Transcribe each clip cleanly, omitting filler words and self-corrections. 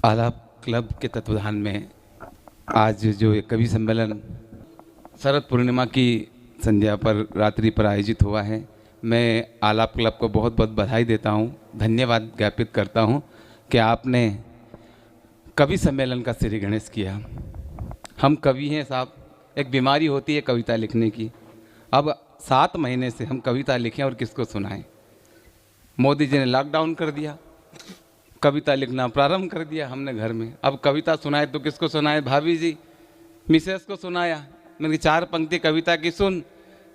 आलाप क्लब के तत्वाधान में आज जो ये कवि सम्मेलन शरद पूर्णिमा की संध्या पर रात्रि पर आयोजित हुआ है, मैं आलाप क्लब को बहुत बहुत बधाई देता हूँ, धन्यवाद ज्ञापित करता हूँ कि आपने कवि सम्मेलन का श्री गणेश किया। हम कवि हैं साहब, एक बीमारी होती है कविता लिखने की। अब 7 महीने से हम कविता लिखें और किसको सुनाएं। मोदी जी ने लॉकडाउन कर दिया, कविता लिखना प्रारंभ कर दिया हमने घर में। अब कविता सुनाए तो किसको सुनाए? भाभी जी, मिसेस को सुनाया। मैंने 4 पंक्ति कविता की सुन।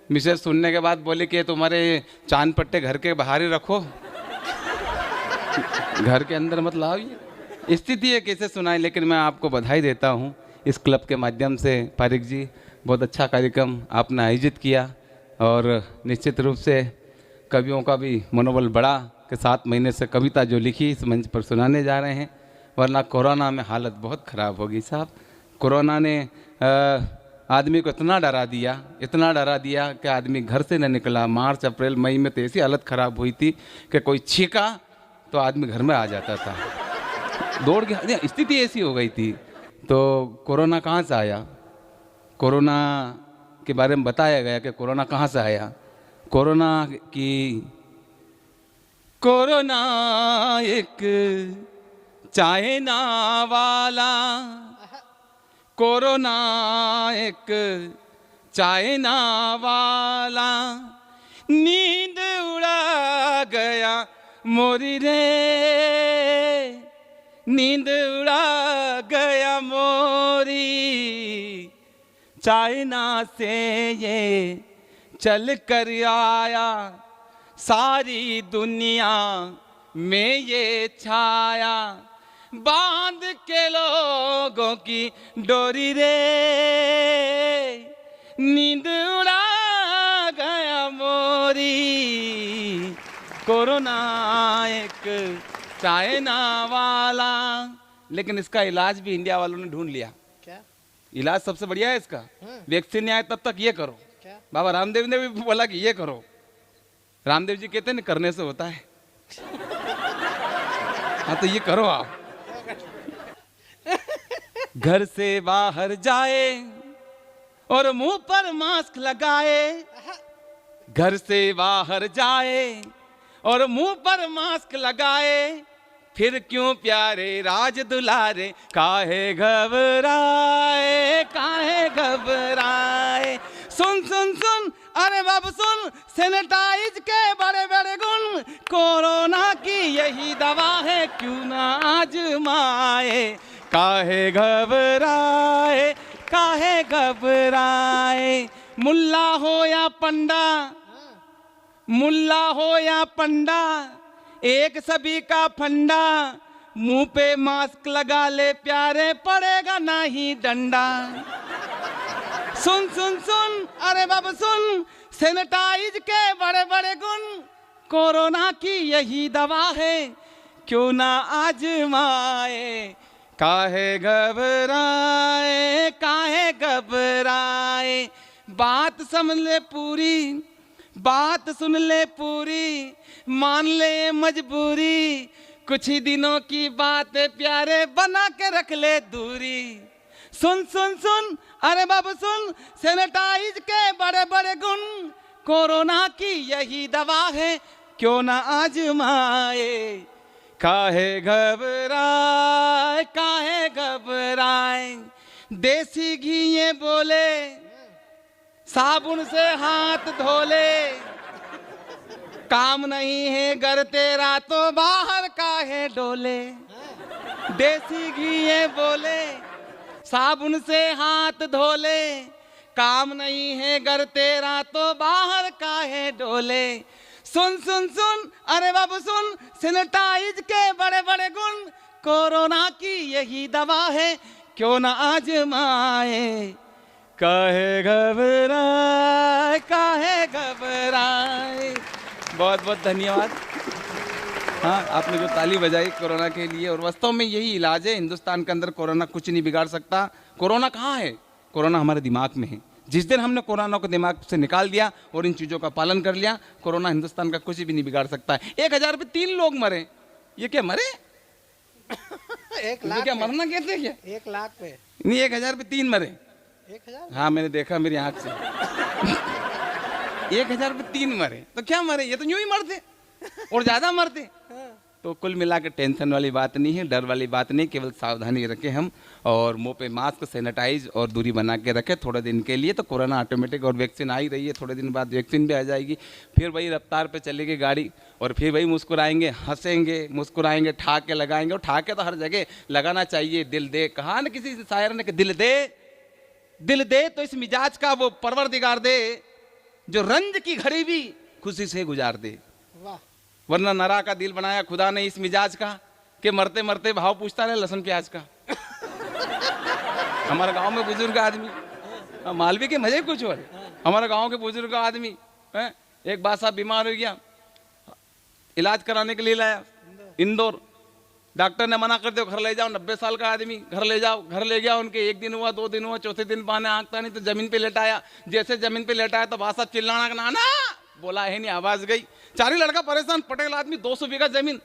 मिसेस सुनने के बाद बोले कि तुम्हारे चांद पट्टे घर के बाहर ही रखो, घर के अंदर मत लाओ। ये स्थिति है, कैसे सुनाए। लेकिन मैं आपको बधाई देता हूँ इस क्लब के माध्यम से। पारिक जी, बहुत अच्छा कार्यक्रम आपने आयोजित किया और निश्चित रूप से कवियों का भी मनोबल बढ़ा कि 7 महीने से कविता जो लिखी इस मंच पर सुनाने जा रहे हैं, वरना कोरोना में हालत बहुत ख़राब होगी साहब। कोरोना ने आदमी को इतना डरा दिया कि आदमी घर से न निकला। मार्च अप्रैल मई में तो ऐसी हालत ख़राब हुई थी कि कोई छींका तो आदमी घर में आ जाता था, दौड़ के। स्थिति ऐसी हो गई थी। तो कोरोना कहाँ से आया? कोरोना के बारे में बताया गया कि कोरोना कहाँ से आया। कोरोना एक चाइना वाला, कोरोना एक चाइना वाला, नींद उड़ा गया मोरी रे, नींद उड़ा गया मोरी। चाइना से ये चल कर आया, सारी दुनिया में ये छाया, बांध के लोगों की डोरी रे, नींद उड़ा गया मोरी। कोरोना एक चाइना वाला। लेकिन इसका इलाज भी इंडिया वालों ने ढूंढ लिया। क्या इलाज सबसे बढ़िया है इसका। वैक्सीन नहीं आए तब तक ये करो। क्या? बाबा रामदेव ने भी बोला कि ये करो। रामदेव जी कहते हैं ना, करने से होता है। हाँ तो ये करो आप। घर से बाहर जाए और मुंह पर मास्क लगाए, घर से बाहर जाए और मुंह पर मास्क लगाए, फिर क्यों प्यारे राज दुलारे, काहे घबराए, काहे घबराए। सुन सुन सुन, अरे बाबू सुन, सैनिटाइज के बड़े बड़े गुण, कोरोना की यही दवा है, क्यों ना आजमाए। काहे घबराए, काहे घबराए। मुल्ला हो या पंडा, मुल्ला हो या पंडा, एक सभी का फंडा, मुंह पे मास्क लगा ले प्यारे, पड़ेगा नहीं डंडा। सुन सुन सुन, अरे बाबू सुन, सैनिटाइज के बड़े बड़े गुण, कोरोना की यही दवा है, क्यों ना आजमाए। काहे घबराए, काहे घबराए। बात समझ ले पूरी, बात सुन ले पूरी, मान ले मजबूरी, कुछ ही दिनों की बात है प्यारे, बना के रख ले दूरी। सुन सुन सुन, अरे बाबू सुन, सैनिटाइज के बड़े बड़े गुण, कोरोना की यही दवा है, क्यों ना आजमाए। काहे घबराए, काहे घबराए। देसी घी ये बोले, साबुन से हाथ धोले, काम नहीं है घर तेरा तो बाहर काहे डोले। देसी घी ये बोले, साबुन से हाथ धोले, काम नहीं है घर तेरा तो बाहर काहे डोले। सुन सुन सुन, अरे बाबू सुन, सैनिटाइज के बड़े बड़े गुण, कोरोना की यही दवा है, क्यों ना आजमाए। काहे घबराए, काहे घबराए। बहुत बहुत धन्यवाद। हाँ, आपने जो ताली बजाई कोरोना के लिए, और वास्तव में यही इलाज है। हिंदुस्तान के अंदर कोरोना कुछ नहीं बिगाड़ सकता। कोरोना कहाँ है? कोरोना हमारे दिमाग में है। जिस दिन हमने कोरोना को दिमाग से निकाल दिया और इन चीज़ों का पालन कर लिया, कोरोना हिंदुस्तान का कुछ भी नहीं बिगाड़ सकता है। 1000 पे 3 लोग मरे, ये क्या मरे? 1 तो लाख क्या पे? मरना कहते क्या? 1 लाख पे नहीं, 1000 पे 3 मरे। 1000? हाँ मैंने देखा मेरी आंख से। 1000 पे 3 मरे तो क्या मरे, ये तो यूं ही मरते और ज्यादा मरते। हाँ। तो कुल मिला के टेंशन वाली बात नहीं है, डर वाली बात नहीं, केवल सावधानी रखें हम, और मुंह पे मास्क, सैनिटाइज और दूरी बना के रखें थोड़े दिन के लिए। तो कोरोना ऑटोमेटिक, और वैक्सीन आ ही रही है, थोड़े दिन बाद वैक्सीन भी आ जाएगी, फिर वही रफ्तार पे चलेगी गाड़ी, और फिर वही मुस्कुराएंगे, हंसेंगे, मुस्कुराएंगे, ठहाके लगाएंगे। और ठहाके तो हर जगह लगाना चाहिए। दिल दे, कहा ना किसी शायर ने कि दिल दे, दिल दे तो इस मिजाज का वो परवरदिगार दे, जो रंज की घड़ी भी खुशी से गुजार दे। वाह। वरना नरा का दिल बनाया खुदा ने इस मिजाज का, कि मरते मरते भाव पूछता रहे लहसुन प्याज का। हमारे गांव में बुजुर्ग आदमी, मालवी के मजे कुछ और, हमारे गांव के बुजुर्ग आदमी है, एक बात साहब बीमार हो गया, इलाज कराने के लिए लाया इंदौर। डॉक्टर ने मना कर दिया, घर ले जाओ, 90 साल का आदमी, घर ले जाओ। घर ले गया, उनके 1 दिन हुआ, 2 दिन हुआ, चौथे दिन पाने आंखता नहीं, तो जमीन पे लेटाया। जैसे जमीन पे लेटाया तो बादशाह चिल्लाना, नाना, बोला है नहीं, आवाज गई। चारी लड़का परेशान, पटेल आदमी, 200 बीघा जमीन।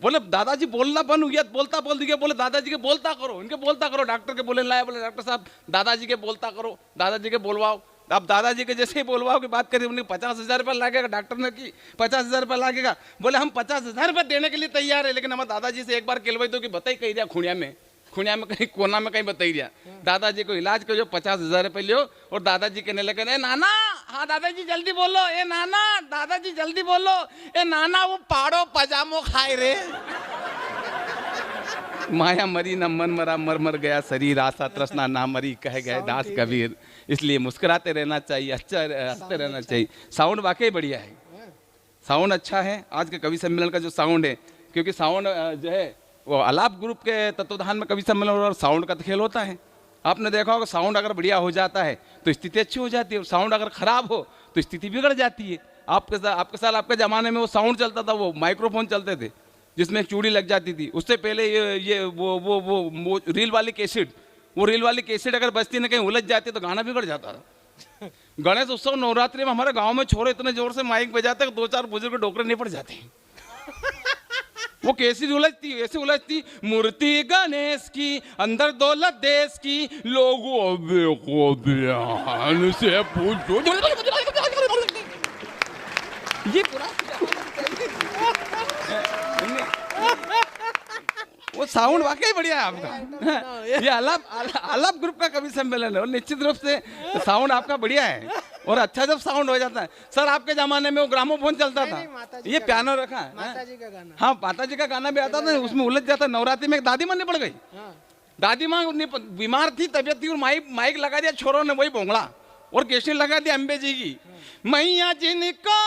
बोले दादाजी बोलना बंद हो गया, बोलता बोल दिया। बोले दादाजी के बोलता करो, इनके बोलता करो। डॉक्टर के बोले लाया, बोले डॉक्टर साहब दादाजी के बोलता करो, दादाजी के बोलवाओ। अब दादाजी के जैसे ही बोलवाओ की बात करी, उन्हें 50,000 रुपये लगेगा। डॉक्टर ने की 50,000 रुपये लगेगा। बोले हम 50,000 रुपये देने के लिए तैयार है, लेकिन हमारे दादाजी से एक बार केलवाई दो कि बताई कही दिया, खुणिया में कहीं कोना में कहीं बताई दिया। दादाजी को इलाज करो, 50,000 रुपये लियो। और दादाजी कहने लगे, ए नाना, हाँ दादाजी जल्दी बोलो, ए नाना, दादाजी जल्दी बोलो, ए नाना वो पाड़ो पजामो खाए रे। माया मरी न मन मरा, मर मर गया शरीर, आशा तृष्णा ना मरी, कह गए दास कबीर। इसलिए मुस्कुराते रहना चाहिए, अच्छा हंसते रहना चाहिए। साउंड वाकई बढ़िया है, साउंड अच्छा है आज के कवि सम्मेलन का जो साउंड है, क्योंकि साउंड जो है वो अलाप ग्रुप के तत्वाधान में कवि सम्मेलन और साउंड का तो खेल होता है। आपने देखा होगा साउंड अगर बढ़िया हो जाता है तो स्थिति अच्छी हो जाती है, और साउंड अगर खराब हो तो स्थिति बिगड़ जाती है। आपके साथ आपके ज़माने में वो साउंड चलता था, वो माइक्रोफोन चलते थे जिसमें एक चूड़ी लग जाती थी। उससे पहले ये वो रील वाली कैसेट, वो रील वाली कैसेट अगर बजती न कहीं उलझ जाती तो गाना बिगड़ जाता था। गणेश उत्सव नवरात्रि में हमारे गांव में छोरे इतने जोर से माइक बजाते 2-4 बुजुर्ग डोकरे नहीं पड़ जाते। वो कैसी उलझती, ऐसे उलझती, मूर्ति गणेश की, अंदर दौलत देश की, लोगों को ध्यान से पूछो। ये पूरा वो साउंड वाकई बढ़िया है आपका। ये अलाप ग्रुप का कवि सम्मेलन है, और निश्चित रूप से साउंड आपका बढ़िया है, और अच्छा जब साउंड हो जाता है। सर आपके जमाने में वो ग्रामोफोन चलता था, ये पियानो रखा है, माताजी का गाना। हाँ माताजी का गाना भी आता था, उसमें उलझ जाता। नवरात्रि में एक दादी माँ निपट गई, दादी माँ बीमार थी, तबियत थी, और माइक लगा दिया छोरों ने, वही भोंगड़ा, और कैसेट लगा दिया अम्बे जी की। मैया जिनको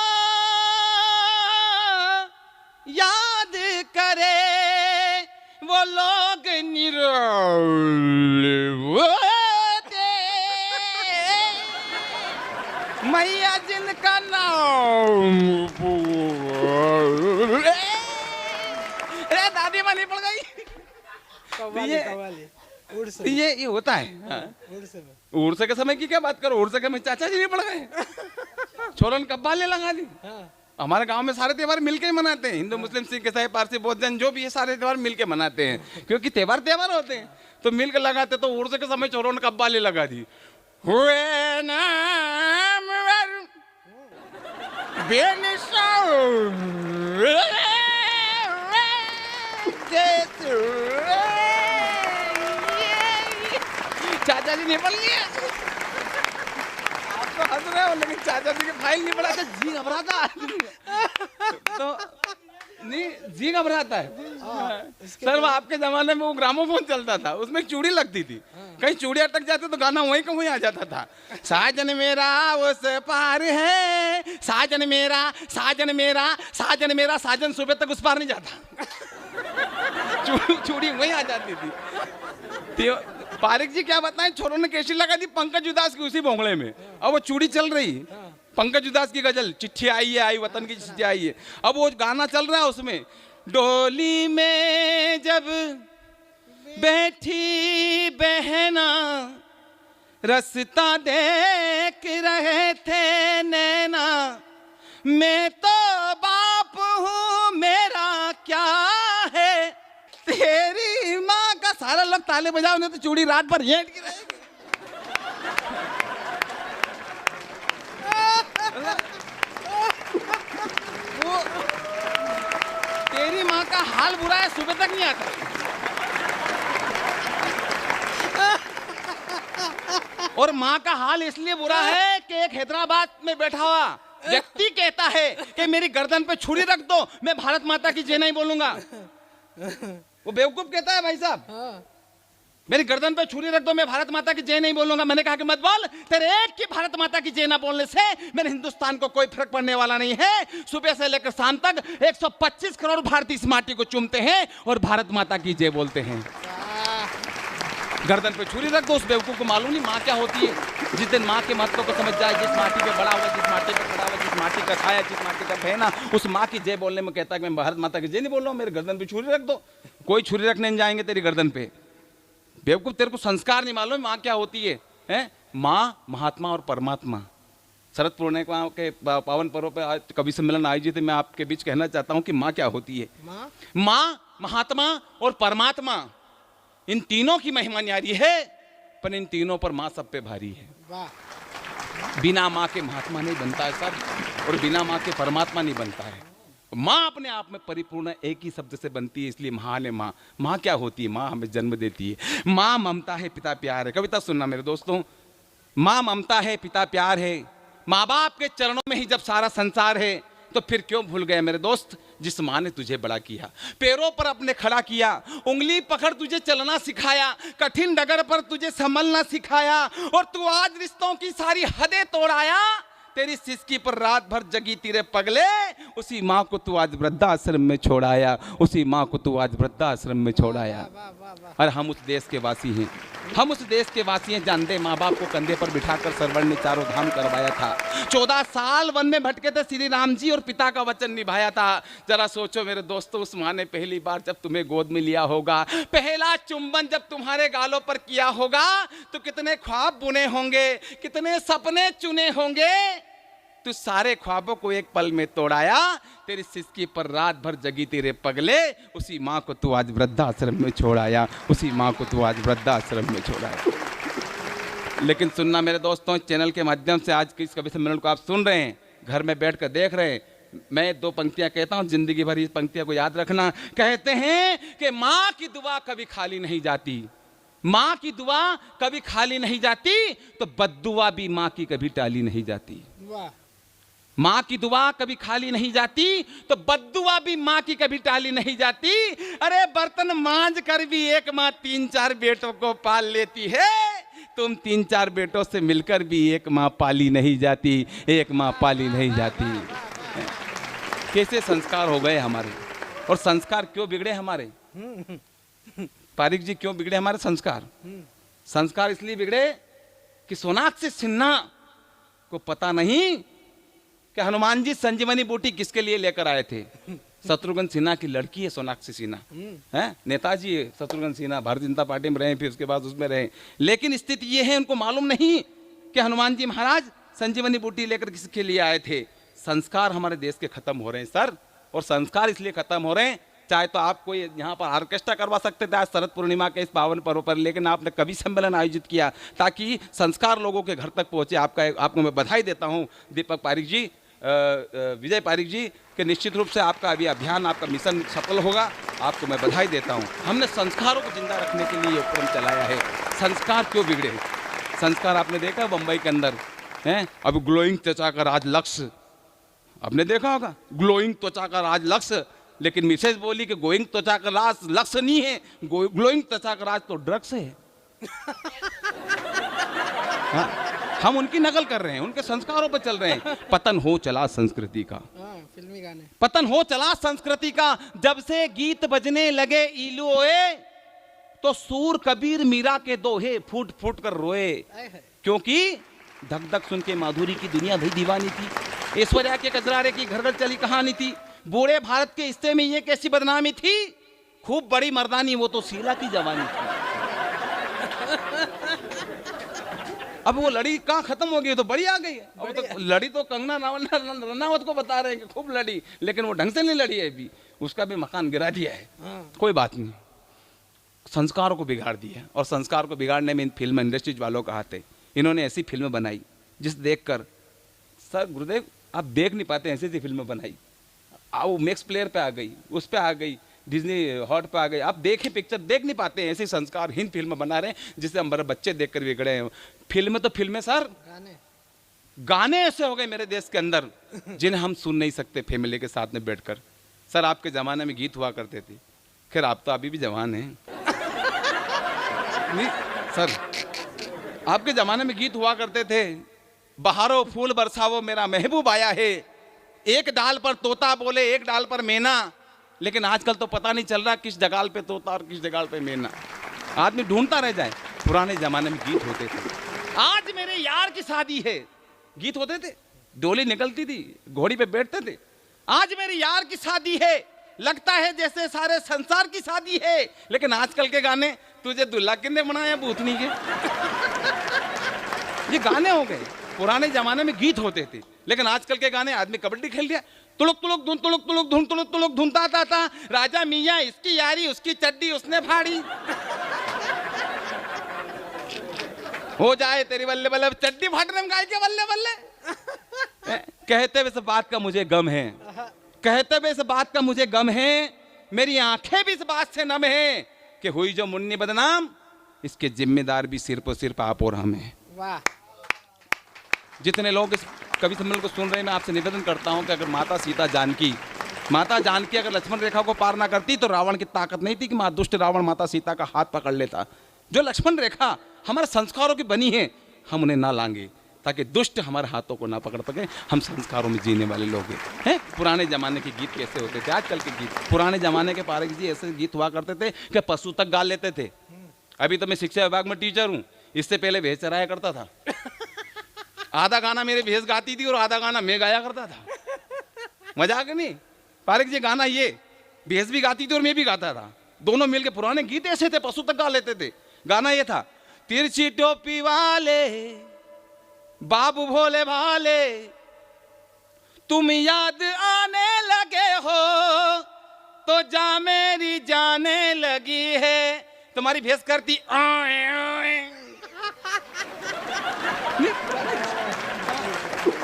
याद करे वो लोग निरोले होते, मैया जिनका नाम अरे दादी माँ नहीं पड़ गई। कव्वाली, कव्वाली, उर्स में। ये होता है। हाँ। उर्स में। उर्स के समय की क्या बात करो, उर्स के में चाचा जी नहीं पड़ गए, छोरन कब्बाले लगा दी। हाँ। हमारे गांव में सारे त्योहार मिलके ही मनाते हैं, हिंदू मुस्लिम सिख ईसाई पारसी बौद्ध जैन जो भी है, सारे त्योहार मिलके मनाते हैं, क्योंकि त्योहार होते हैं तो मिलकर लगाते। तो उर्स के समय चोरों ने कब्बाले लगा दी। हुए नाम चाचा जी निकल गया, आप तो हंस रहे हो, लेकिन चाचा जी के फाइल नहीं पड़ा, जी घबराता तो नहीं, जी घबराता है। सर वो आपके जमाने में वो ग्रामोफोन चलता था, उसमें एक चूड़ी लगती थी, कहीं चूड़ी अटक जाती तो गाना वहीं का वहीं आ जाता था। साजन मेरा उस पार है, साजन मेरा, साजन मेरा, साजन मेरा, साजन सुबह तक उस पार नहीं जाता। चूड़ी वहीं आ जाती थी। पारिक जी क्या बताएं, छोरों ने कैसी लगा दी पंकज उदास की उसी भोंगड़े में, अब वो चूड़ी चल रही। पंकज उदास की गजल चिट्ठी आई है, आई वतन की चिट्ठी आई है, अब वो गाना चल रहा है, उसमें डोली में जब बैठी बहना रास्ता देख रहे थे नैना, मैं तो बाप हूँ मेरा क्या है, तेरी माँ सारे लोग ताले बजाओ, नहीं तो चूड़ी रात भर हेंट की रहेगी। वो तेरी माँ का हाल बुरा है, सुबह तक नहीं आता। और माँ का हाल इसलिए बुरा है कि एक हैदराबाद में बैठा हुआ व्यक्ति कहता है कि मेरी गर्दन पे छुरी रख दो, मैं भारत माता की जय नहीं बोलूंगा। वो बेवकूफ कहता है भाई साहब, हाँ। मेरी गर्दन पे छुरी रख दो, मैं भारत माता की जय नहीं बोलूंगा। मैंने कहा कि मत बोल, तेरे एक की भारत माता की जय ना बोलने से मेरे हिंदुस्तान को कोई फर्क पड़ने वाला नहीं है। सुबह से लेकर शाम तक 125 करोड़ भारतीय इस माटी को चूमते हैं और भारत माता की जय बोलते हैं। गर्दन पे छुरी रख दो। उस बेवकूफ को मालूम नहीं माँ क्या होती है। जिस दिन माँ के महत्व को समझ जाए, जिस माटी पे बड़ा हुआ, जिस माटी पे खड़ा हुआ, जिस माटी का खाया, जिस माटी का बहना, उस माँ की जय बोलने में कहता है कि मैं भारत माता की जय नहीं बोल रहा हूँ, मेरे गर्दन पे छुरी रख दो। कोई छुरी रखने नहीं जाएंगे तेरी गर्दन पे। बेवकूफ, तेरे को संस्कार नहीं मालूम माँ क्या होती है, हैं? माँ, महात्मा और परमात्मा। शरद पूर्णिमा के पावन पर्व पे आज कवि सम्मेलन आयोजित है। मैं आपके बीच कहना चाहता हूँ कि माँ क्या होती है। माँ, महात्मा और परमात्मा, इन तीनों की महिमा न्यारी है, पर इन तीनों पर माँ सब पे भारी है। वाह। बिना माँ के महात्मा नहीं बनता है सर, और बिना माँ के परमात्मा नहीं बनता है। माँ अपने आप में परिपूर्ण एक ही शब्द से बनती है, इसलिए महान है माँ। माँ क्या होती है? माँ हमें जन्म देती है। माँ ममता है, पिता प्यार है। कविता सुनना मेरे दोस्तों। माँ ममता है, पिता प्यार है। माँ बाप के चरणों में ही जब सारा संसार है, तो फिर क्यों भूल गए मेरे दोस्त जिस माँ ने तुझे बड़ा किया, पैरों पर अपने खड़ा किया, उंगली पकड़ तुझे चलना सिखाया, कठिन डगर पर तुझे संभलना सिखाया, और तू आज रिश्तों की सारी हदें तोड़ाया। तेरी सिसकी पर रात भर जगी तेरे पगले, उसी माँ को तू आज वृद्धाश्रम में छोड़ाया, उसी माँ को तू आज वृद्धाश्रम में छोड़ाया। और हम उस देश के वासी हैं, हम उस देश के वासी हैं। जानते माँ बाप को कंधे पर बिठाकर सरवण ने चारों धाम करवाया था। 14 साल वन में भटके थे श्री राम जी, और पिता का वचन निभाया था। जरा सोचो मेरे दोस्तों, उस माँ ने पहली बार जब तुम्हें गोद में लिया होगा, पहला चुंबन जब तुम्हारे गालों पर किया होगा, तो कितने ख्वाब बुने होंगे, कितने सपने चुने होंगे। तू सारे ख्वाबों को एक पल में तोड़ाया। तेरी सिसकी पर रात भर जगी तेरे पगले, उसी माँ को तू आज वृद्धाश्रम में छोड़ाया, उसी माँ को तू आज वृद्धाश्रम में छोड़ाया। लेकिन सुनना मेरे दोस्तों, चैनल के माध्यम से आज इस कवि सम्मेलन को आप सुन रहे हैं, घर में बैठकर देख रहे हैं। मैं 2 पंक्तियां कहता हूं, जिंदगी भर इस पंक्तियों को याद रखना। कहते हैं कि माँ की दुआ कभी खाली नहीं जाती, माँ की दुआ कभी खाली नहीं जाती, तो बद्दुआ भी माँ की कभी टाली नहीं जाती। वाह। माँ की दुआ कभी खाली नहीं जाती, तो बद्दुआ भी माँ की कभी टाली नहीं जाती। अरे बर्तन मांज कर भी एक माँ 3-4 बेटों को पाल लेती है, तुम 3-4 बेटों से मिलकर भी एक माँ पाली नहीं जाती, एक माँ पाली नहीं जाती। कैसे संस्कार हो गए हमारे, और संस्कार क्यों बिगड़े हमारे? पारिक जी, क्यों बिगड़े हमारे संस्कार? संस्कार इसलिए बिगड़े कि सोनाक्षी सिन्हा को पता नहीं कि हनुमान जी संजीवनी बूटी किसके लिए लेकर आए थे। शत्रुघ्न सिन्हा की लड़की है सोनाक्षी सिन्हा, है नेताजी है शत्रुघ्न सिन्हा, भारतीय जनता पार्टी में रहे, फिर उसके बाद उसमें रहे। लेकिन स्थिति ये है, उनको मालूम नहीं कि हनुमान जी महाराज संजीवनी बूटी लेकर किसके लिए आए थे। संस्कार हमारे देश के खत्म हो रहे हैं सर, और संस्कार इसलिए खत्म हो रहे हैं, चाहे तो आप कोई यहाँ पर ऑर्केस्ट्रा करवा सकते थे आज शरद पूर्णिमा के इस पावन पर्व पर, लेकिन आपने कवि सम्मेलन आयोजित किया ताकि संस्कार लोगों के घर तक पहुँचे। आपको मैं बधाई देता हूँ दीपक पारिक जी, विजय पारिक जी, कि निश्चित रूप से आपका अभी अभियान, आपका मिशन सफल होगा। आपको मैं बधाई देता हूँ। हमने संस्कारों को जिंदा रखने के लिए ये उपक्रम चलाया है। संस्कार क्यों बिगड़े? संस्कार आपने देखा बम्बई के अंदर हैं, अब ग्लोइंग त्वचा का राज लक्ष्य, आपने देखा होगा, ग्लोइंग त्वचा का राज लक्ष्य। लेकिन मिसेज बोली कि ग्लोइंग त्वचा का राज लक्ष्य नहीं है, ग्लोइंग त्वचा का राज तो ड्रग्स है। हाँ? हम उनकी नकल कर रहे हैं, उनके संस्कारों पर चल रहे हैं। पतन हो चला संस्कृति का, फिल्मी गाने। पतन हो चला संस्कृति का, जब से गीत बजने लगे इलू ओए, तो सूर कबीर मीरा के दोहे फूट फूट कर रोए। क्योंकि धक धक सुन के माधुरी की दुनिया भी दीवानी थी, ऐश्वर्या के कजरारे की घर घर चली कहानी थी, बूढ़े भारत के हिस्से में ये कैसी बदनामी थी, खूब बड़ी मर्दानी वो तो शीला की जवानी थी। अब वो लड़ी कहाँ खत्म हो गई, तो बड़ी आ गई है। अब तो लड़ी तो कंगना रनावत को बता रहे हैं कि खूब लड़ी, लेकिन वो ढंग से नहीं लड़ी है, अभी उसका भी मकान गिरा दिया है। कोई बात नहीं, संस्कारों को बिगाड़ दिया, और संस्कार को बिगाड़ने में इन फिल्म इंडस्ट्रीज वालों का हाथ है। इन्होंने ऐसी फिल्म बनाई जिस देखकर सर गुरुदेव आप देख नहीं पाते, ऐसी ऐसी फिल्म बनाई। वो मैक्स प्लेयर पे आ गई, उस पे आ गई, डिज्नी हॉट पे आ गई, आप देखें पिक्चर देख नहीं पाते, ऐसे संस्कारहीन फिल्म बना रहे हैं जिससे हमारे बच्चे देखकर बिगड़े हैं। फिल्म तो फिल्म है सर, गाने ऐसे हो गए मेरे देश के अंदर जिन्हें हम सुन नहीं सकते फैमिली के साथ में बैठकर। सर आपके ज़माने में गीत हुआ करते थे, खैर आप तो अभी भी जवान हैं नहीं सर, आपके ज़माने में गीत हुआ करते थे, बहारो फूल बरसावो मेरा महबूब आया है, एक डाल पर तोता बोले एक डाल पर मैना। लेकिन आजकल तो पता नहीं चल रहा किस जगह पे तोता और किस जगह पे मैना, आदमी ढूंढता रह जाए। पुराने ज़माने में गीत होते थे। आज मेरे यार की शादी है, गीत होते थे, डोली निकलती थी, घोड़ी पे बैठते थे। आज मेरे यार की शादी है, लगता है जैसे सारे संसार की शादी है। लेकिन आजकल के गाने, तुझे दुल्हा किसने बनाया भूतनी के, ये गाने हो गए। पुराने जमाने में गीत होते थे, लेकिन आजकल के गाने, आदमी कबड्डी खेल लिया, तुलुक तुलुक धुन तुलुक तुलुक धुन तुलुक तुलुक धुनता था, राजा मियाँ इसकी यारी उसकी चड्डी उसने फाड़ी, हो जाए तेरी बल्ले बल्ले चड्डी फाटने में गाय के बल्ले बल्ले। कहते हुए इस बात का मुझे गम है, कहते हुए इस बात का मुझे गम है, मेरी आंखें भी इस बात से नम है कि हुई जो मुन्नी बदनाम, इसके जिम्मेदार भी सिर्फ और सिर्फ आप और हम हैं। वाह। जितने लोग इस कवि सम्मेलन को सुन रहे हैं, मैं आपसे निवेदन करता हूं कि अगर माता जानकी अगर लक्ष्मण रेखा को पार ना करती तो रावण की ताकत नहीं थी कि दुष्ट रावण माता सीता का हाथ पकड़ लेता। जो लक्ष्मण रेखा हमारे संस्कारों की बनी है, हम उन्हें ना लांगे ताकि दुष्ट हमारे हाथों को ना पकड़ सके। हम संस्कारों में जीने वाले लोग हैं। पुराने जमाने के गीत कैसे होते थे, आजकल के गीत। पुराने जमाने के पारक जी ऐसे गीत हुआ करते थे कि पशु तक गा लेते थे। अभी तो मैं शिक्षा विभाग में टीचर हूँ, इससे पहले भैंस चराया करता था। आधा गाना मेरे भैंस गाती थी और आधा गाना मैं गाया करता था। मजाक नहीं पारक जी, गाना ये भैंस भी गाती थी और मैं भी गाता था, दोनों मिलके। पुराने गीत ऐसे थे, पशु तक गा लेते थे। गाना ये था, तिरछी टोपी वाले बाबू भोले भाले तुम याद आने लगे हो तो जा मेरी जाने लगी है। तुम्हारी भैंस करती आए आए।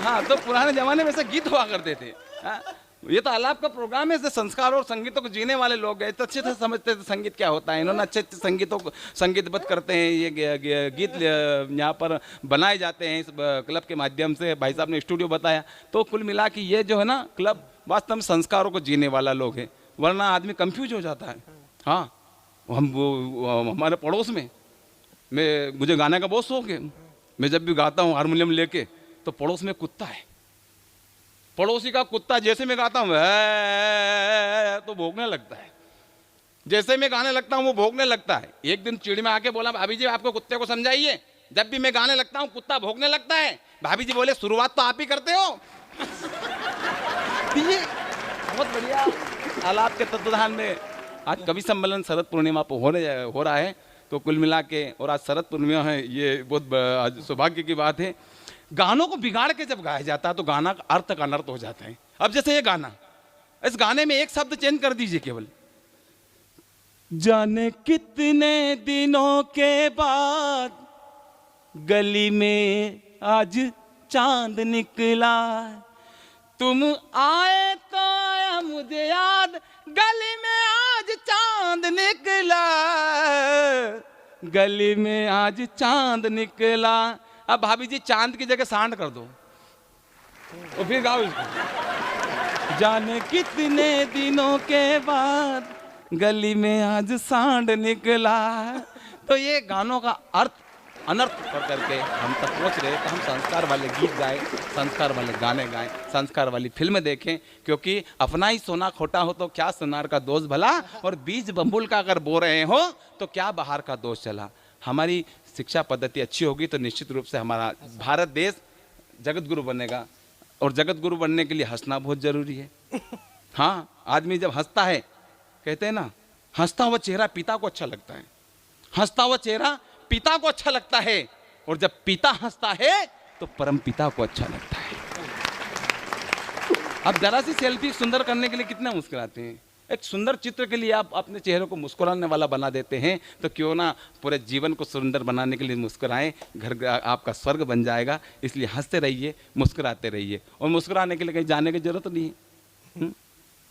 हाँ, तो पुराने जमाने में ऐसे गीत हुआ करते थे। ये तो आलाप का प्रोग्राम है, संस्कार और संगीतों को जीने वाले लोग हैं, तो अच्छे से समझते थे संगीत क्या होता है। इन्होंने अच्छे अच्छे संगीतों को संगीतबद्ध करते हैं। ये गीत यहाँ पर बनाए जाते हैं इस क्लब के माध्यम से। भाई साहब ने स्टूडियो बताया, तो कुल मिला कि ये जो है ना क्लब वास्तव में संस्कारों को जीने वाला लोग है, वरना आदमी कंफ्यूज हो जाता है। हाँ, हमारे पड़ोस में मुझे गाने का बहुत शौक है। मैं जब भी गाता हूँ हारमोनियम लेके, तो पड़ोस में कुत्ता है, पड़ोसी का कुत्ता जैसे मैं गाता हूँ तो भौंकने लगता है, जैसे मैं गाने लगता हूँ वो भौंकने लगता है। एक दिन चिड़ी में आके बोला, भाभी जी आपको कुत्ते को समझाइए, जब भी मैं गाने लगता हूँ कुत्ता भौंकने लगता है। भाभी जी बोले, शुरुआत तो आप ही करते हो। ये बहुत बढ़िया आलाप के तत्वधान में आज कवि सम्मेलन शरद पूर्णिमा पर हो रहा है। तो कुल मिला के, और आज शरद पूर्णिमा है, ये बहुत आज सौभाग्य की बात है। गानों को बिगाड़ के जब गाया जाता है तो गाना का अर्थ का अनर्थ हो जाता है। अब जैसे ये गाना, इस गाने में एक शब्द चेंज कर दीजिए केवल, जाने कितने दिनों के बाद गली में आज चांद निकला, तुम आए तो आया मुझे याद, गली में आज चांद निकला, गली में आज चांद निकला। अब भाभी जी चांद की जगह सांड कर दो और फिर गाओ इसको, जाने कितने दिनों के बाद गली में आज सांड निकला। तो ये गानों का अर्थ अनर्थ कर करके हम तक पहुँच रहे। तो हम संस्कार वाले गीत गाएं, संस्कार वाले गाने गाएं, संस्कार वाली फिल्म देखें, क्योंकि अपना ही सोना खोटा हो तो क्या सोनार का दोष भला, और बीज बम्बुल का अगर बो रहे हो तो क्या बाहर का दोष चला। हमारी शिक्षा पद्धति अच्छी होगी तो निश्चित रूप से हमारा भारत देश जगत गुरु बनेगा, और जगत गुरु बनने के लिए हंसना बहुत जरूरी है। हाँ, आदमी जब हंसता है, कहते हैं ना, हंसता हुआ चेहरा पिता को अच्छा लगता है, हंसता हुआ चेहरा पिता को अच्छा लगता है, और जब पिता हंसता है तो परम पिता को अच्छा लगता है। अब जरा सी सेल्फी सुंदर करने के लिए कितना मुस्कुराते हैं, एक सुंदर चित्र के लिए आप अपने चेहरे को मुस्कुराने वाला बना देते हैं, तो क्यों ना पूरे जीवन को सुंदर बनाने के लिए मुस्कुराएं, घर आपका स्वर्ग बन जाएगा। इसलिए हंसते रहिए, मुस्कुराते रहिए, और मुस्कुराने के लिए कहीं जाने की जरूरत नहीं है।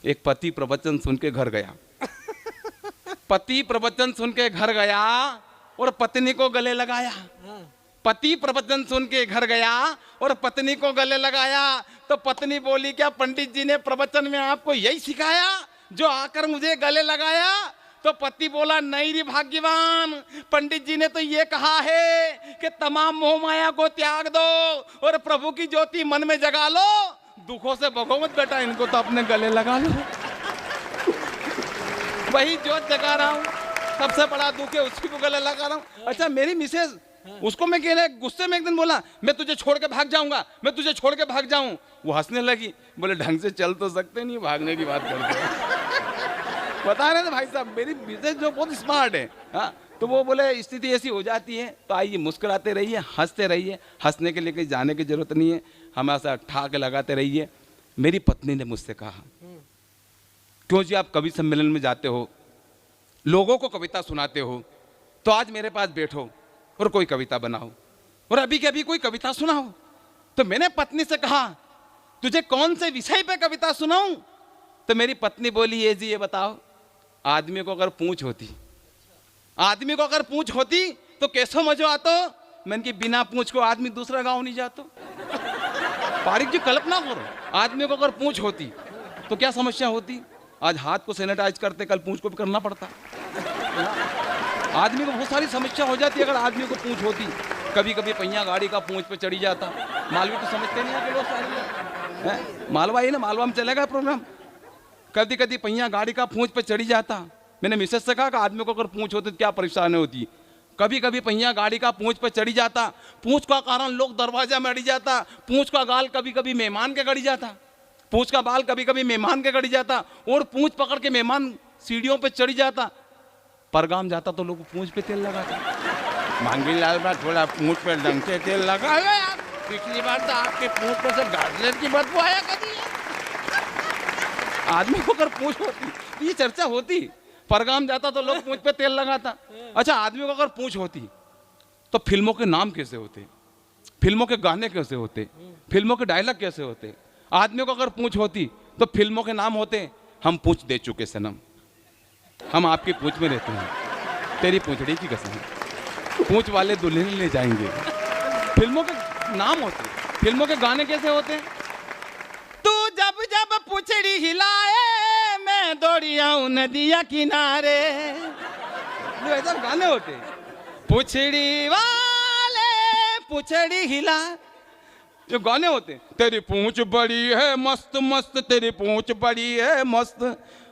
एक पति प्रवचन सुन के घर गया, पति प्रवचन सुन के घर गया और पत्नी को गले लगाया। पति प्रवचन सुन के घर गया और पत्नी को गले लगाया, तो पत्नी बोली, क्या पंडित जी ने प्रवचन में आपको यही सिखाया जो आकर मुझे गले लगाया? तो पति बोला, नहीं रे भाग्यवान, पंडित जी ने तो ये कहा है कि तमाम मोह माया को त्याग दो और प्रभु की ज्योति मन में जगा लो, दुखों से भगो मत बेटा, इनको तो अपने गले लगा लो। वही ज्योत जगा रहा हूँ, सबसे बड़ा दुख है उसी को गले लगा रहा हूँ। अच्छा, मेरी मिसेज, उसको मैं कह रहा, गुस्से में एक दिन बोला, मैं तुझे छोड़ के भाग जाऊंगा, मैं तुझे छोड़ के भाग जाऊं। वो हंसने लगी, बोले ढंग से चल तो सकते नहीं, भागने की बात करते हैं। बता रहे थे भाई साहब, मेरी मिसेज जो बहुत स्मार्ट है। हाँ, तो वो बोले स्थिति ऐसी हो जाती है, तो आइए मुस्कुराते रहिए, हंसते रहिए, हंसने के लिए कहीं जाने की जरूरत नहीं है, हमेशा ठाक लगाते रहिए। मेरी पत्नी ने मुझसे कहा, क्यों जी आप कवि सम्मेलन में जाते हो, लोगों को कविता सुनाते हो, तो आज मेरे पास बैठो और कोई कविता बनाओ, और अभी के अभी कोई कविता सुनाओ। तो मैंने पत्नी से कहा, तुझे कौन से विषय पे कविता सुनाऊं? तो मेरी पत्नी बोली, ये जी ये बताओ, आदमी को अगर पूंछ होती, आदमी को अगर पूंछ होती तो कैसो मजो आतो? मैंने कि बिना पूंछ को आदमी दूसरा गांव नहीं जातो। पारिक जी कल्पना करो, आदमी को अगर पूंछ होती तो क्या समस्या होती? आज हाथ को सैनिटाइज करते, कल पूंछ को भी करना पड़ता। आदमी को बहुत सारी समस्या हो जाती अगर आदमी को पूंछ होती। कभी कभी पहिया गाड़ी का पूंछ पे चढ़ी जाता। मालवी तो समझते नहीं है लोग सारे, मालवा ही ना, मालवा में चलेगा प्रोग्राम। कभी कभी पहिया गाड़ी का पूंछ पे चढ़ी जाता। मैंने मिसेज से कहा कि आदमी को अगर पूंछ होती तो क्या परेशानी होती? कभी कभी पहिया गाड़ी का पूंछ पे चढ़ी जाता, पूंछ का कारण लोग दरवाजा में अड़ी जाता, पूंछ का गाल कभी कभी मेहमान के गड़ी जाता, पूंछ का बाल कभी कभी मेहमान के गड़ी जाता, और पूंछ पकड़ के मेहमान सीढ़ियों पे चढ़ी जाता। परगाम जाता तो लोग पूंछ पे तेल लगाता। मांगी लाल बार थोड़ा पूंछ पे ढंग से तेल लगा लो यार, पिछली बार तो आपके पूंछ पे से गाजर की बदबू आया कभी। आदमी को अगर पूंछ होती ये चर्चा होती, परगाम जाता तो लोग पूंछ पे तेल लगाता। अच्छा, आदमी को अगर पूंछ होती तो फिल्मों के नाम कैसे होते, फिल्मों के गाने कैसे होते, फिल्मों के डायलॉग कैसे होते? आदमी को अगर पूंछ होती तो फिल्मों के नाम होते, हम पूंछ दे चुके सनम, हम आपकी पूंछ में रहते हैं, तेरी पूंछड़ी की कसम, पूंछ वाले दुल्हन ले जाएंगे। फिल्मों के नाम होते, फिल्मों के गाने कैसे होते? तू जब जब पूंछड़ी हिलाए मैं दौड़ी आऊं नदिया किनारे, जो ऐसा गाने होते। पूंछड़ी वाले पूंछड़ी हिला, जो गाने होते। तेरी पूंछ बड़ी है मस्त मस्त, तेरी पूंछ बड़ी है मस्त।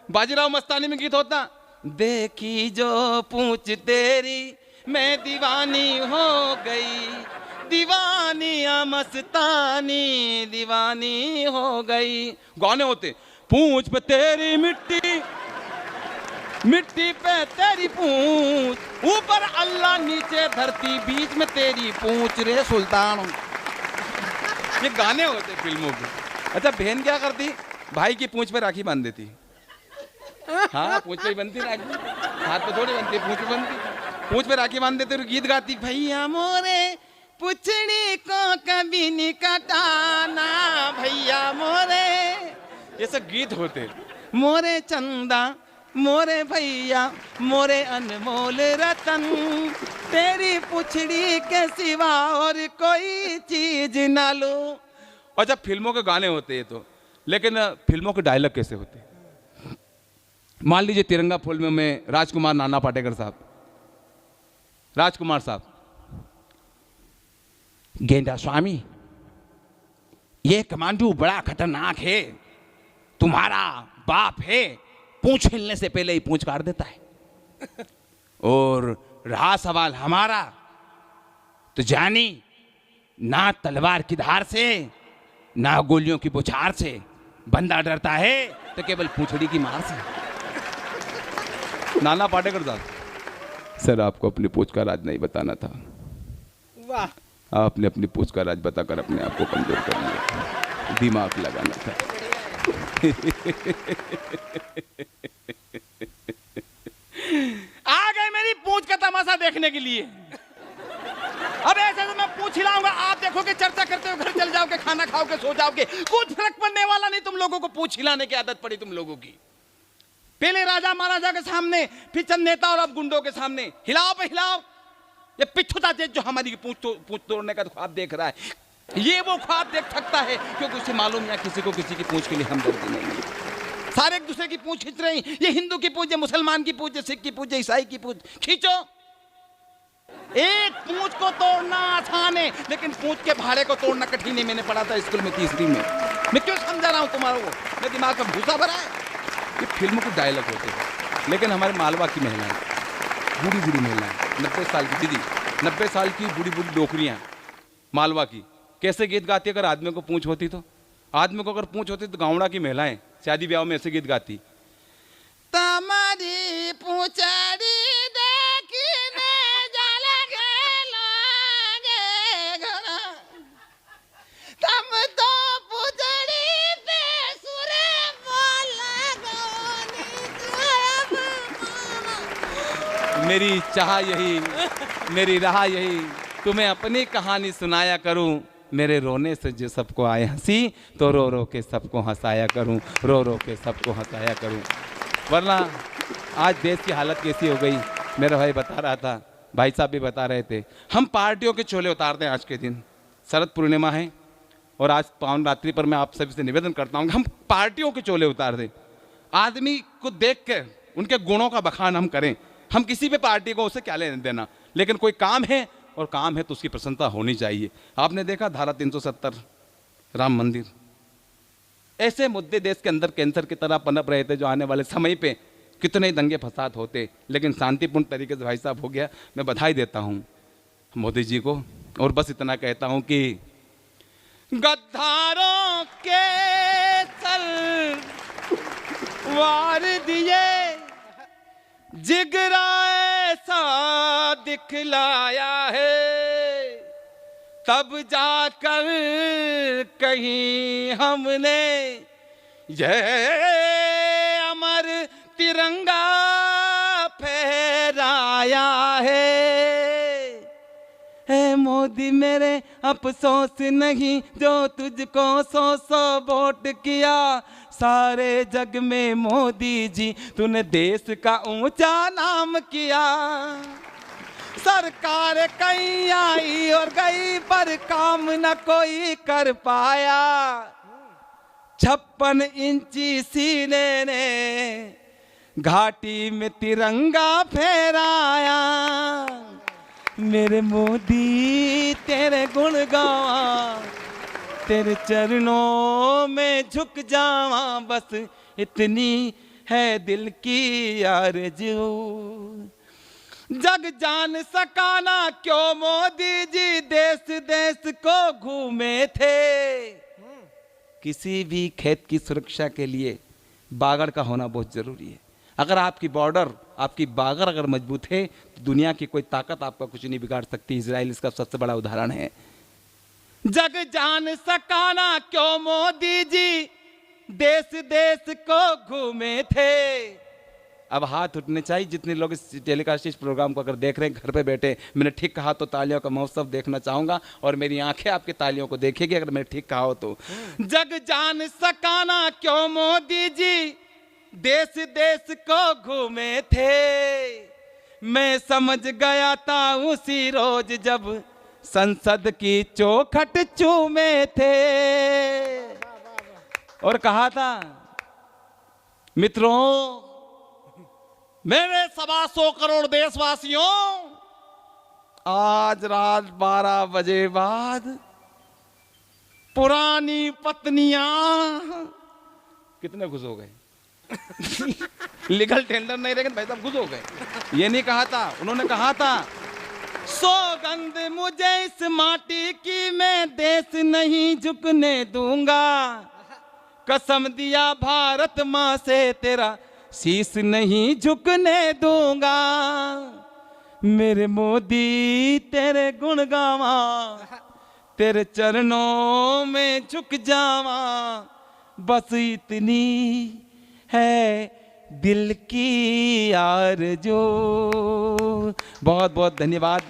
बाजीराव मस्तानी में गीत होता, देखी जो पूंछ तेरी मैं दीवानी हो गई, दीवानिया मस्तानी दीवानी हो गई। गाने होते। पूंछ पे तेरी मिट्टी, मिट्टी पे तेरी पूंछ, ऊपर अल्लाह नीचे धरती, बीच में तेरी पूंछ रे सुल्तान। ये गाने होते फिल्मों के। अच्छा, बहन क्या करती? भाई की पूंछ पे राखी बांध देती। हाँ, पूंछ पे ही बनती राखी, हाथ पे थोड़ी बनती, पूंछ पे बनती। पूंछ पे राखी बांध देते और गीत गाती, भैया मोरे पुछड़ी को कभी नहीं कटाना, भैया मोरे, ये सब गीत होते। मोरे चंदा मोरे भैया मोरे अनमोल रतन, तेरी पुछड़ी के सिवा और कोई चीज ना लो। अच्छा, फिल्मों के गाने होते हैं तो, लेकिन फिल्मों के डायलॉग कैसे होते? मान लीजिए तिरंगा फिल्म में राजकुमार नाना पाटेकर साहब, राजकुमार साहब, गेंडा स्वामी ये कमांडो बड़ा खतरनाक है, तुम्हारा बाप है, पूंछ हिलने से पहले ही पूंछ काट देता है। और रहा सवाल हमारा, तो जानी ना तलवार की धार से ना गोलियों की बौछार से, बंदा डरता है तो केवल पूंछड़ी की मार से। नाना पाटेकर साहब, सर आपको अपनी पूंछ का राज नहीं बताना था। वाह, आपने अपनी पूंछ का राज बताकर अपने आप को कमजोर कर लिया, दिमाग लगाना था। आ गए मेरी पूंछ का तमाशा देखने के लिए। अब ऐसे तो मैं पूछ हिलाऊंगा, आप देखोगे चर्चा करते हुए घर चल जाओगे, खाना खाओगे, सो जाओगे, कुछ फर्क पड़ने वाला नहीं। तुम लोगों को पूछ हिलाने की आदत पड़ी तुम लोगों की। पहले राजा महाराजा के सामने, फिर चंद नेता और अब गुंडों के सामने। हिलाओ पे हिलाओ। ये पिछुता जेठ जो हमारी पूंछ तोड़ने का ख्वाब देख रहा है, ये वो ख्वाब देख सकता है क्योंकि उसे मालूम है किसी को किसी की पूंछ के लिए हमदर्दी नहीं है। सारे एक दूसरे की पूंछ खींच रहे हैं। ये हिंदू की पूंछ, ये मुसलमान की पूंछ, ये सिख की पूंछ, ये ईसाई की पूंछ। खींचो। एक पूंछ को तोड़ना आसान है, लेकिन पूंछ के भाड़े को तोड़ना कठिन है। मैंने पढ़ा था स्कूल में तीसरी में। मैं क्यों समझा रहा हूं तुम्हारे को? मेरे दिमाग में भूसा भरा है। ये फिल्म के डायलॉग होते हैं, लेकिन हमारे मालवा की महिलाएं, बूढ़ी बूढ़ी महिलाएं, 90 साल की दीदी, 90 साल की बूढ़ी बूढ़ी डोकरियां मालवा की, कैसे गीत गाती? अगर आदमी को पूंछ होती तो, आदमी को अगर पूंछ होती तो गावड़ा की महिलाएं शादी ब्याह में ऐसे गीत गाती। तमारी पूंछड़ी देखने तम तो पुजड़ी पे सुरे मेरी चाह यही, मेरी राह यही, तुम्हें अपनी कहानी सुनाया करूं। मेरे रोने से जो सबको आए हंसी, तो रो रो के सबको हंसाया करूं, रो रो के सबको हंसाया करूं। वरना आज देश की हालत कैसी हो गई। मेरा भाई बता रहा था, भाई साहब भी बता रहे थे, हम पार्टियों के चोले उतारते हैं। आज के दिन शरद पूर्णिमा है और आज पावन रात्रि पर मैं आप सभी से निवेदन करता हूँ कि हम पार्टियों के चोले उतार दें। आदमी को देख के उनके गुणों का बखान हम करें। हम किसी भी पार्टी को उसे क्या लेने देना, लेकिन कोई काम है और काम है तो उसकी प्रसन्नता होनी चाहिए। आपने देखा धारा 370, राम मंदिर, ऐसे मुद्दे देश के अंदर कैंसर की तरह पनप रहे थे जो आने वाले समय पे कितने ही दंगे फसाद होते, लेकिन शांतिपूर्ण तरीके से भाई साहब हो गया। मैं बधाई देता हूँ मोदी जी को, और बस इतना कहता हूँ कि गद्दारों के सर वार दिए, जिगरा ऐसा दिखलाया है, तब जाकर कहीं हमने यह अमर तिरंगा फहराया है मोदी मेरे अफसोस नहीं जो तुझको 100 वोट किया। सारे जग में मोदी जी तूने देश का ऊंचा नाम किया। सरकार कहीं आई और गई पर काम न कोई कर पाया। 56 इंची सीने ने घाटी में तिरंगा फहराया। मेरे मोदी तेरे गुण गावा, तेरे चरणों में झुक जावा, बस इतनी है दिल की आरज़ू। जग जान सकाना क्यों मोदी जी देश देश को घूमे थे। किसी भी खेत की सुरक्षा के लिए बागड़ का होना बहुत जरूरी है। अगर आपकी बॉर्डर, आपकी बागड़ अगर मजबूत है तो दुनिया की कोई ताकत आपका कुछ नहीं बिगाड़ सकती। इजराइल इसका सबसे बड़ा उदाहरण है। जग जान सकाना क्यों मोदी जी देश देश को घूमे थे। अब हाथ उठने चाहिए जितने लोग इस टेलीकास्ट इस प्रोग्राम को अगर देख रहे हैं घर पे बैठे। मैंने ठीक कहा तो तालियों का महोत्सव देखना चाहूंगा और मेरी आंखें आपकी तालियों को देखेगी अगर मैंने ठीक कहा हो तो। जग जान सकाना क्यों मोदी जी देश देश को घूमे थे। मैं समझ गया था उसी रोज जब संसद की चौखट चूमे थे। और कहा था मित्रों, मेरे 125 करोड़ देशवासियों, आज रात 12 बजे बाद पुरानी पत्नियां कितने खुश हो गए। लीगल टेंडर नहीं, लेकिन भाई साहब खुश हो गए। ये नहीं कहा था, उन्होंने कहा था सौगंध मुझे इस माटी की मैं देश नहीं झुकने दूंगा। कसम दिया भारत माँ से तेरा शीश नहीं झुकने दूंगा। मेरे मोदी तेरे गुण गावा, तेरे चरणों में झुक जावा, बस इतनी है दिल की आरज़ू। बहुत बहुत धन्यवाद।